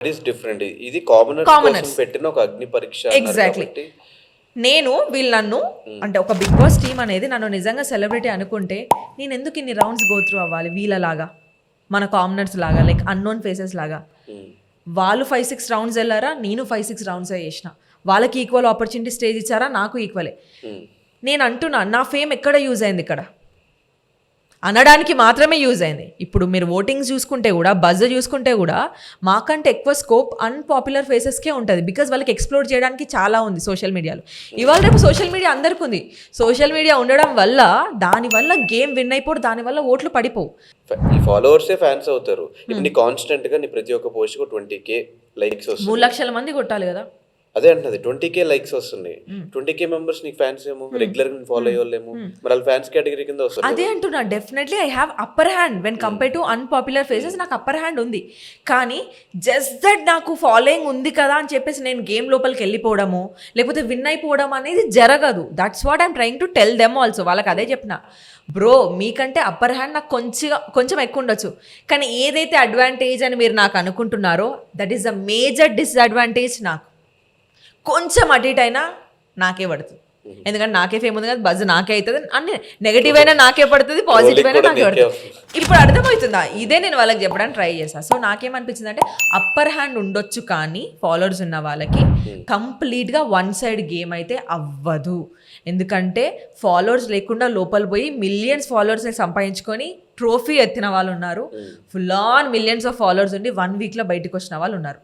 Is different. ఇది commoners కోసం పెట్టిన ఒక అగ్ని పరీక్ష అన్నారు ఎగ్జాక్ట్లీ. కాబట్టి. నేను వీళ్ళు నన్ను అంటే ఒక బిగ్ బాస్ టీమ్ అనేది నన్ను నిజంగా సెలబ్రిటీ అనుకుంటే నేను ఎందుకు ఇన్ని రౌండ్స్ గో త్రూ అవ్వాలి వీళ్ళలాగా, మన కామనర్స్ లాగా, లైక్ అన్నోన్ ఫేసెస్ లాగా. వాళ్ళు 5-6 రౌండ్స్ వెళ్ళారా, నేను 5-6 రౌండ్స్ చేసిన. వాళ్ళకి ఈక్వల్ ఆపర్చునిటీ స్టేజ్ ఇచ్చారా, నాకు ఈక్వలే. నేను అంటున్నా నా ఫేమ్ ఎక్కడ యూజ్ అయింది, ఇక్కడ అనడానికి మాత్రమే యూజ్ అయింది. ఇప్పుడు మీరు ఓటింగ్స్ చూసుకుంటే కూడా, బజ్ చూసుకుంటే కూడా మాకంటే ఎక్కువ స్కోప్ అన్పాపులర్ ఫేసెస్కే ఉంటుంది. బికాజ్ వాళ్ళకి ఎక్స్ప్లోర్ చేయడానికి చాలా ఉంది సోషల్ మీడియాలో. ఇవాళ రేపు సోషల్ మీడియా అందరికీ ఉంది. సోషల్ మీడియా ఉండడం వల్ల దానివల్ల గేమ్ విన్ అయిపోడు, దానివల్ల ఓట్లు పడిపోవు. ఈ ఫాలోవర్సే ఫ్యాన్స్ అవుతారు. ఇప్పుడు నీ కాన్స్టెంట్ గా నీ ప్రతి ఒక్క పోస్ట్ కు 20K లైక్స్ వస్తుంది. 3 లక్షల మంది కొట్టాలి కదా. అదే అంటున్నది, 20K లైక్స్ వస్తున్నాయి. 20K మెంబర్స్ నీకు ఫ్యాన్స్ ఏమో, రెగ్యులర్ గా ఫాలో అయ్యే వాళ్ళేమో, మరి వాళ్ళ ఫ్యాన్స్ కేటగిరీ కింద వస్తారు. అదే అంటున్నా, definitely I have upper hand when compare to unpopular faces. నాకు అప్పర్ హ్యాండ్ ఉంది. కానీ జస్ట్ దట్ నాకు ఫాలోయింగ్ ఉంది కదా అని చెప్పేసి నేను గేమ్ లోపలికి వెళ్ళిపోవడము, లేకపోతే విన్ అయిపోవడం అనేది జరగదు. That's what I'm trying to tell them also. వాళ్ళకి అదే చెప్పిన, బ్రో మీకంటే అప్పర్ హ్యాండ్ నాకు కొంచెం ఎక్కువ ఉండొచ్చు, కానీ ఏదైతే అడ్వాంటేజ్ అని మీరు నాకు అనుకుంటున్నారో that is the major disadvantage. నాకు కొంచెం అటు ఇటు అయినా నాకే పడుతుంది. ఎందుకంటే నాకే ఫేమ్ ఉంది కదా, బజ్ నాకే అవుతుంది. అన్ని నెగిటివ్ అయినా నాకే పడుతుంది, పాజిటివ్ అయినా నాకే పడుతుంది. ఇప్పుడు అర్థమవుతుందా? ఇదే నేను వాళ్ళకి చెప్పడానికి ట్రై చేస్తాను. సో నాకేమనిపించింది అంటే అప్పర్ హ్యాండ్ ఉండొచ్చు, కానీ ఫాలోవర్స్ ఉన్న వాళ్ళకి కంప్లీట్గా వన్ సైడ్ గేమ్ అయితే అవ్వదు. ఎందుకంటే ఫాలోవర్స్ లేకుండా లోపల పోయి మిలియన్స్ ఫాలోవర్స్ని సంపాదించుకొని ట్రోఫీ ఎత్తిన వాళ్ళు ఉన్నారు. Full on millions of followers ఉండి 1 వీక్లో బయటకు వచ్చిన వాళ్ళు ఉన్నారు.